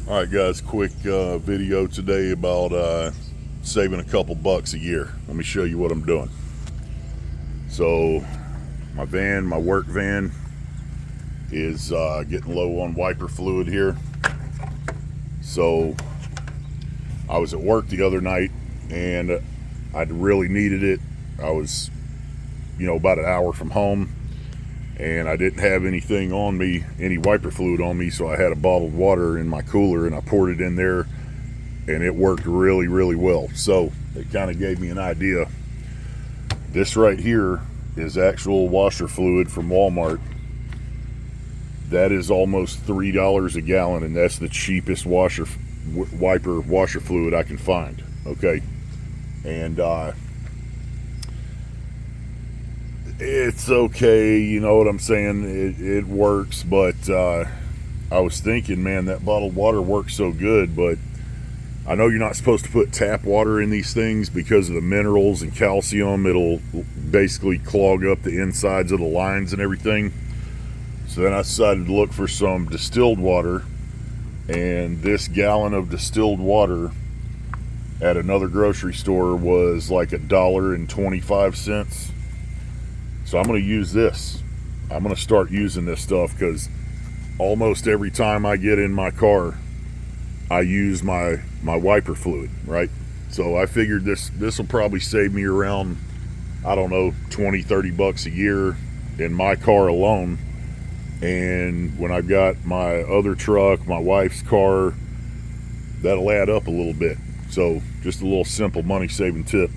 Alright guys, quick video today about saving a couple bucks a year. Let me show you what I'm doing. So my work van is getting low on wiper fluid here. So I was at work the other night and I really needed it. I was about an hour from home and I didn't have anything on me, any wiper fluid on me, so I had a bottled water in my cooler and I poured it in there and it worked really well. So it kind of gave me an idea. This right here is actual washer fluid from Walmart. That is almost $3 a gallon, and that's the cheapest washer fluid I can find. Okay, and it's okay, you know what I'm saying, it works, but I was thinking, man, that bottled water works so good, but I know you're not supposed to put tap water in these things because of the minerals and calcium. It'll basically clog up the insides of the lines and everything. So then I decided to look for some distilled water, and this gallon of distilled water at another grocery store was like $1.25. So I'm going to use this. I'm going to start using this stuff because almost every time I get in my car, I use my wiper fluid, right? So I figured this will probably save me around, I don't know, 20-30 bucks a year in my car alone. And when I've got my other truck, my wife's car, that'll add up a little bit. So just a little simple money saving tip.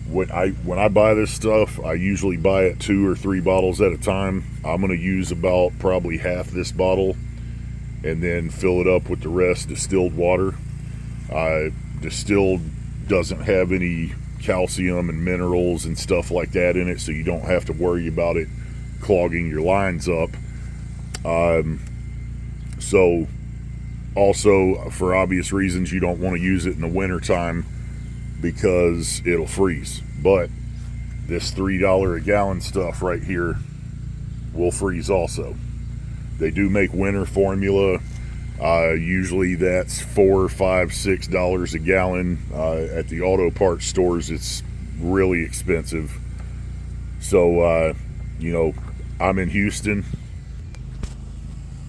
When I buy this stuff, I usually buy it 2 or 3 bottles at a time. I'm going to use about probably half this bottle and then fill it up with the rest distilled water. Distilled doesn't have any calcium and minerals and stuff like that in it, so you don't have to worry about it clogging your lines up. So also, for obvious reasons, you don't want to use it in the winter time because it'll freeze. But this $3 a gallon stuff right here will freeze also. They do make winter formula. Usually that's $4, $5, $6 a gallon. At the auto parts stores, it's really expensive. So I'm in Houston,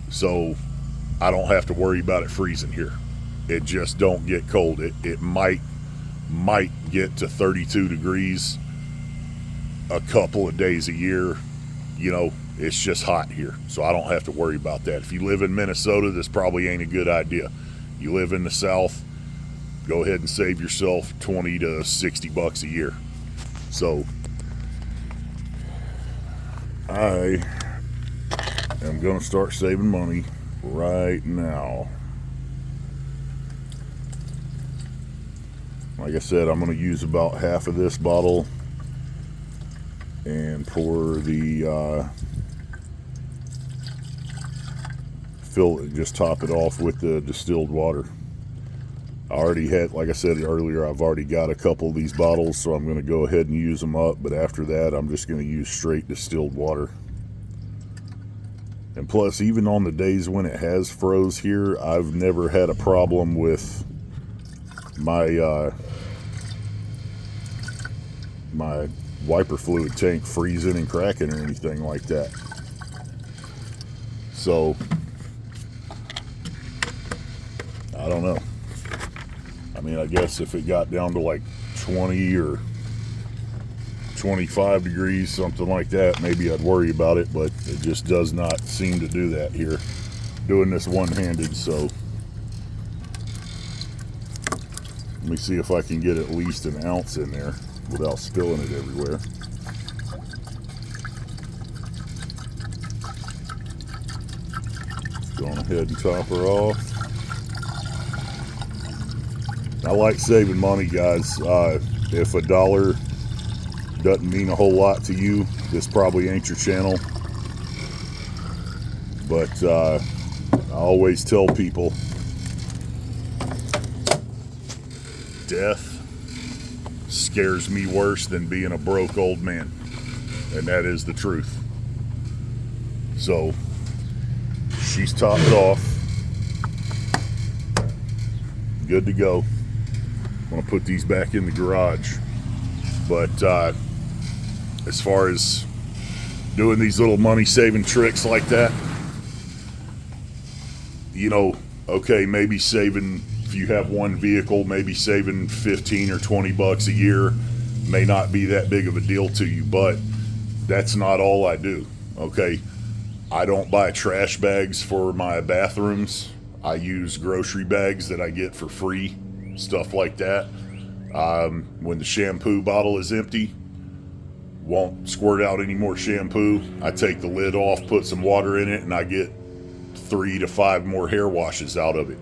so I don't have to worry about it freezing here. It just don't get cold. It might get to 32 degrees a couple of days a year. It's just hot here, so I don't have to worry about that. If you live in Minnesota, this probably ain't a good idea. You live in the South, go ahead and save yourself 20 to 60 bucks a year. So I am going to start saving money right now. Like I said, I'm going to use about half of this bottle and pour just top it off with the distilled water. I already had, like I said earlier, I've already got a couple of these bottles, so I'm going to go ahead and use them up, but after that I'm just going to use straight distilled water. And plus, even on the days when it has froze here, I've never had a problem with my my wiper fluid tank freezing and cracking or anything like that. So I don't know. I mean, I guess if it got down to like 20 or 25 degrees, something like that, maybe I'd worry about it, but it just does not seem to do that here. Doing this one-handed, so let me see if I can get at least an ounce in there without spilling it everywhere. Going ahead and top her off. I like saving money, guys. If $1 doesn't mean a whole lot to you, this probably ain't your channel. But I always tell people, death scares me worse than being a broke old man, and that is the truth. So she's topped off. good to go. I'm gonna put these back in the garage. But as far as doing these little money saving tricks like that, you know, okay, maybe saving, if you have one vehicle, maybe saving 15 or 20 bucks a year may not be that big of a deal to you, but that's not all I do. Okay, I don't buy trash bags for my bathrooms. I use grocery bags that I get for free, stuff like that. When the shampoo bottle is empty, won't squirt out any more shampoo. I take the lid off, put some water in it, and I get 3 to 5 more hair washes out of it.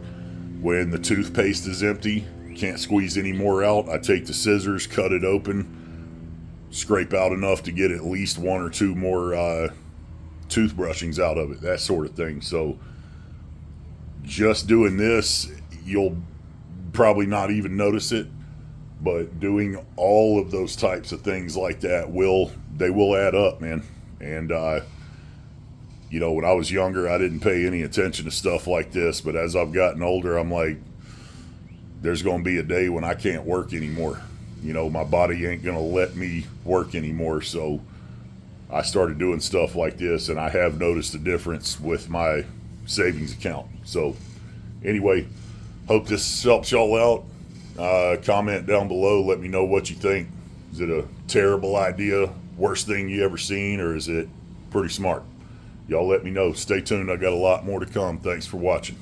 When the toothpaste is empty, can't squeeze any more out, I take the scissors, cut it open, scrape out enough to get at least 1 or 2 more toothbrushings out of it, that sort of thing. So just doing this, you'll probably not even notice it, but doing all of those types of things like that will add up, man. And you know, when I was younger, I didn't pay any attention to stuff like this, but as I've gotten older, I'm like, there's going to be a day when I can't work anymore. You know, my body ain't going to let me work anymore. So I started doing stuff like this, and I have noticed a difference with my savings account. So anyway, hope this helps y'all out. Comment down below, let me know what you think. Is it a terrible idea, worst thing you ever seen, or is it pretty smart? Y'all let me know. Stay tuned, I got a lot more to come. Thanks for watching.